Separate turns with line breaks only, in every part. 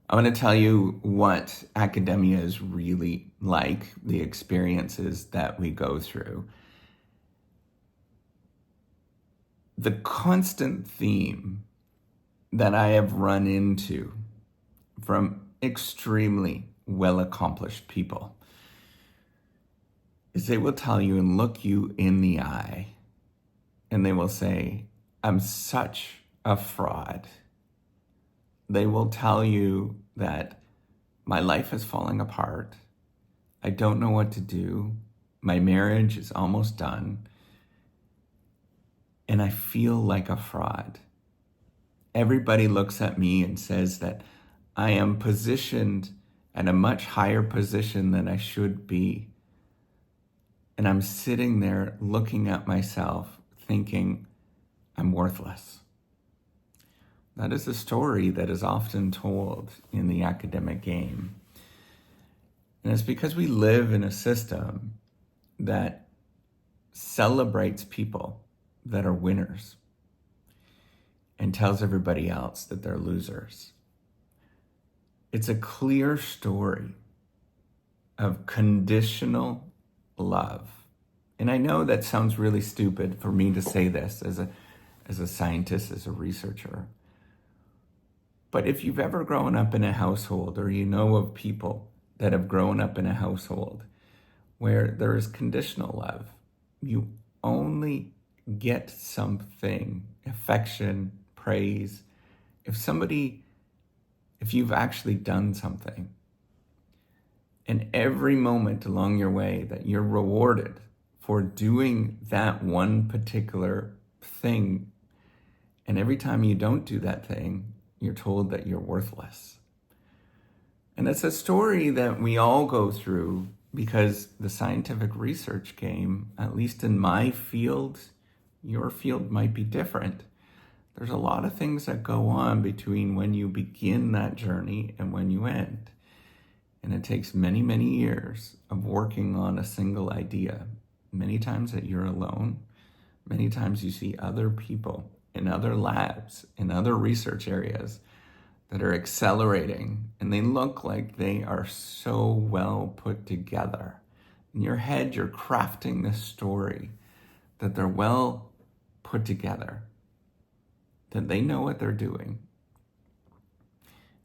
I want to tell you what academia is really like, the experiences that we go through. The constant theme that I have run into from extremely well-accomplished people is they will tell you and look you in the eye and they will say, I'm such a fraud. They will tell you that my life is falling apart. I don't know what to do. My marriage is almost done. And I feel like a fraud. Everybody looks at me and says that I am positioned at a much higher position than I should be. And I'm sitting there looking at myself thinking I'm worthless. That is a story that is often told in the academic game. And it's because we live in a system that celebrates people that are winners and tells everybody else that they're losers. It's a clear story of conditional love. And I know that sounds really stupid for me to say this as a scientist, as a researcher. But if you've ever grown up in a household, or you know of people that have grown up in a household where there is conditional love, you only get something, affection, praise, if you've actually done something. And every moment along your way that you're rewarded for doing that one particular thing, and every time you don't do that thing, you're told that you're worthless. And it's a story that we all go through because the scientific research game, at least in my field, your field might be different. There's a lot of things that go on between when you begin that journey and when you end. And it takes many, many years of working on a single idea. Many times that you're alone. Many times you see other people in other labs, in other research areas that are accelerating, and they look like they are so well put together. In your head, you're crafting this story that they're well put together, that they know what they're doing.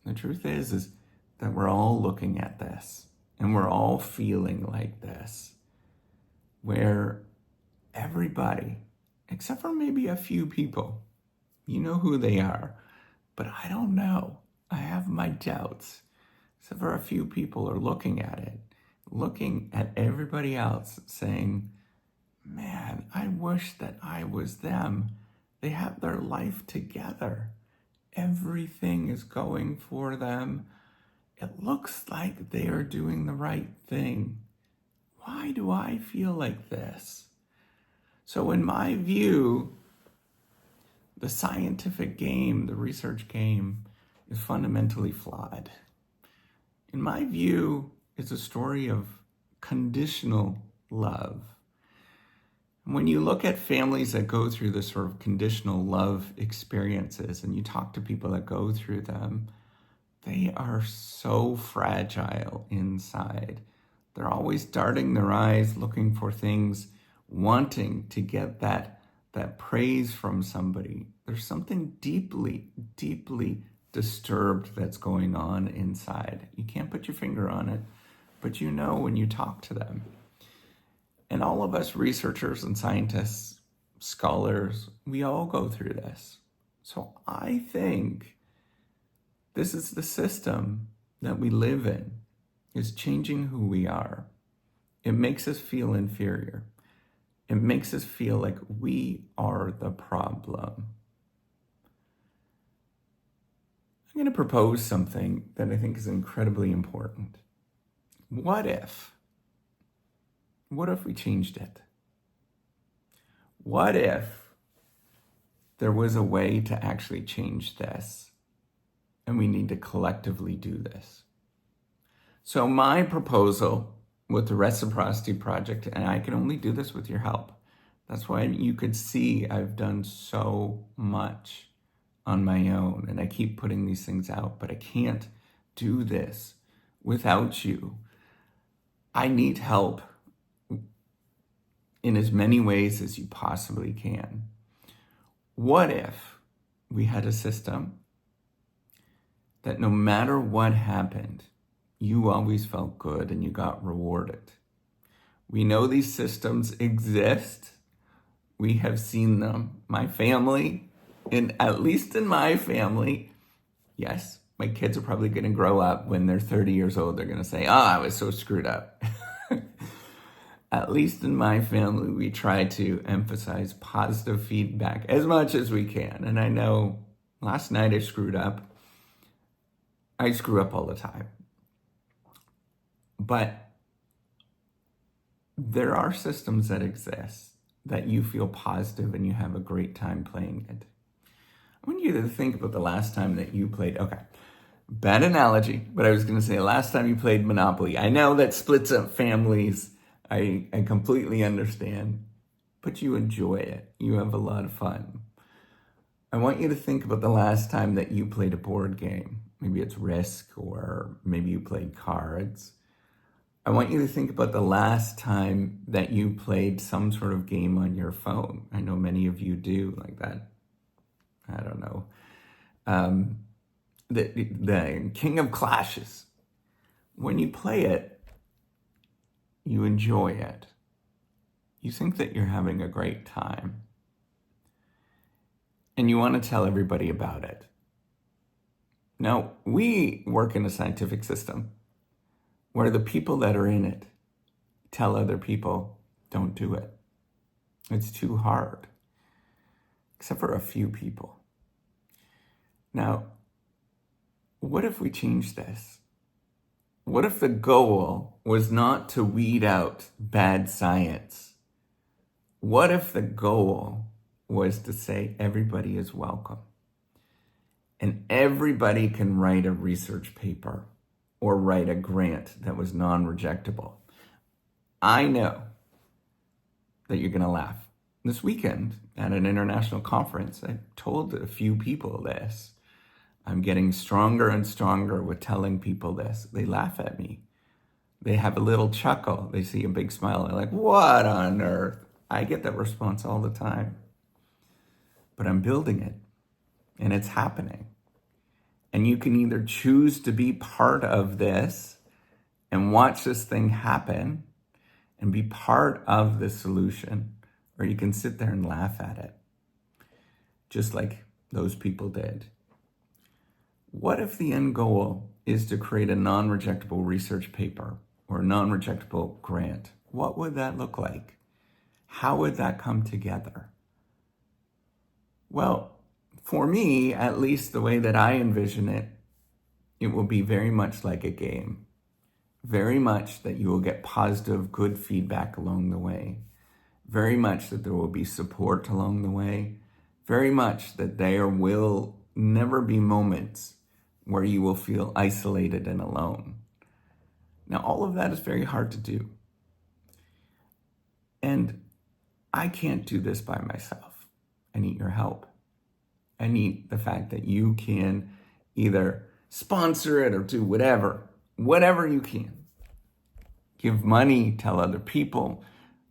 The truth is that we're all looking at this, and we're all feeling like this, where everybody, except for maybe a few people, you know who they are, but I don't know. I have my doubts. Except for a few people are looking at it, looking at everybody else saying, man, I wish that I was them. They have their life together. Everything is going for them. It looks like they are doing the right thing. Why do I feel like this? So in my view, the scientific game, the research game, is fundamentally flawed. In my view, it's a story of conditional love. When you look at families that go through this sort of conditional love experiences, and you talk to people that go through them, they are so fragile inside. They're always darting their eyes, looking for things, wanting to get that praise from somebody. There's something deeply, deeply disturbed that's going on inside. You can't put your finger on it, but you know when you talk to them. And all of us researchers and scientists, scholars, we all go through this. So I think this is the system that we live in, is changing who we are. It makes us feel inferior. It makes us feel like we are the problem. I'm going to propose something that I think is incredibly important. What if we changed it? What if there was a way to actually change this, and we need to collectively do this? So my proposal with the Reciprocity Project, and I can only do this with your help. That's why you could see I've done so much on my own, and I keep putting these things out, but I can't do this without you. I need help in as many ways as you possibly can. What if we had a system that no matter what happened, you always felt good and you got rewarded? We know these systems exist. We have seen them. My family, at least in my family, yes, my kids are probably going to grow up when they're 30 years old. They're going to say, oh, I was so screwed up. At least in my family, we try to emphasize positive feedback as much as we can. And I know last night I screwed up. I screw up all the time. But there are systems that exist that you feel positive and you have a great time playing it. I want you to think about the last time that you played, okay, bad analogy, but I was going to say last time you played Monopoly. I know that splits up families. I completely understand, but you enjoy it. You have a lot of fun. I want you to think about the last time that you played a board game. Maybe it's Risk, or maybe you played cards. I want you to think about the last time that you played some sort of game on your phone. I know many of you do, like that. I don't know. The King of Clashes. When you play it, you enjoy it. You think that you're having a great time. And you want to tell everybody about it. Now, we work in a scientific system where the people that are in it tell other people, don't do it. It's too hard. Except for a few people. Now, what if we change this? What if the goal was not to weed out bad science? What if the goal was to say everybody is welcome and everybody can write a research paper or write a grant that was non-rejectable? I know that you're going to laugh. This weekend at an international conference, I told a few people this. I'm getting stronger and stronger with telling people this. They laugh at me. They have a little chuckle. They see a big smile. They're like, what on earth? I get that response all the time. But I'm building it, and it's happening. And you can either choose to be part of this and watch this thing happen and be part of the solution, or you can sit there and laugh at it, just like those people did. What if the end goal is to create a non-rejectable research paper or a non-rejectable grant? What would that look like? How would that come together? Well, for me, at least the way that I envision it, it will be very much like a game. Very much that you will get positive, good feedback along the way. Very much that there will be support along the way. Very much that there will never be moments where you will feel isolated and alone. Now, all of that is very hard to do. And I can't do this by myself. I need your help. I need the fact that you can either sponsor it or do whatever you can. Give money, tell other people,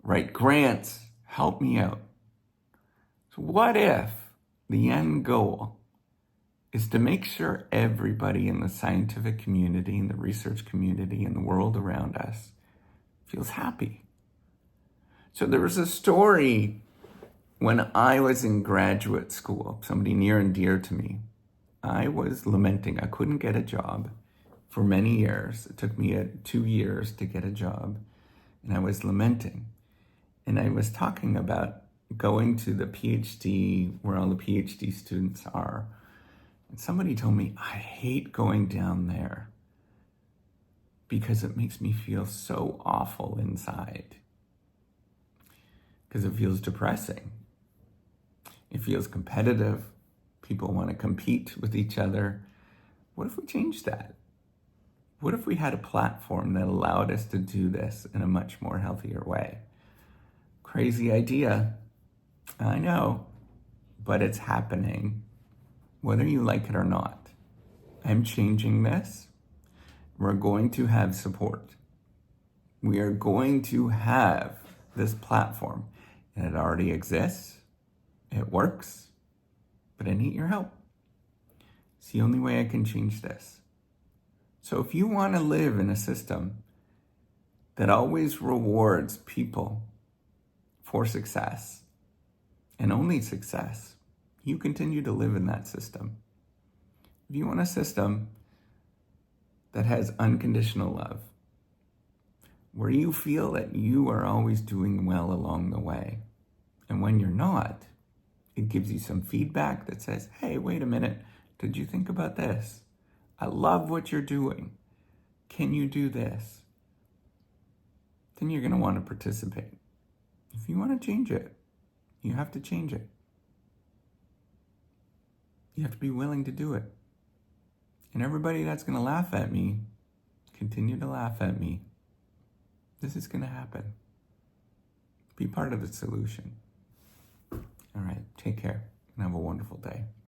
write grants, help me out. So what if the end goal is to make sure everybody in the scientific community, in the research community, in the world around us feels happy? So there was a story when I was in graduate school, somebody near and dear to me. I was lamenting. I couldn't get a job for many years. It took me 2 years to get a job. And I was lamenting. And I was talking about going to the PhD, where all the PhD students are. And somebody told me, I hate going down there because it makes me feel so awful inside. Because it feels depressing. It feels competitive. People want to compete with each other. What if we changed that? What if we had a platform that allowed us to do this in a much more healthier way? Crazy idea. I know, but it's happening, whether you like it or not. I'm changing this. We're going to have support. We are going to have this platform, and it already exists. It works, but I need your help. It's the only way I can change this. So if you want to live in a system that always rewards people for success and only success, you continue to live in that system. If you want a system that has unconditional love, where you feel that you are always doing well along the way, and when you're not, it gives you some feedback that says, hey, wait a minute, did you think about this? I love what you're doing. Can you do this? Then you're going to want to participate. If you want to change it, you have to change it. You have to be willing to do it. And everybody that's going to laugh at me, continue to laugh at me. This is going to happen. Be part of the solution. All right, take care and have a wonderful day.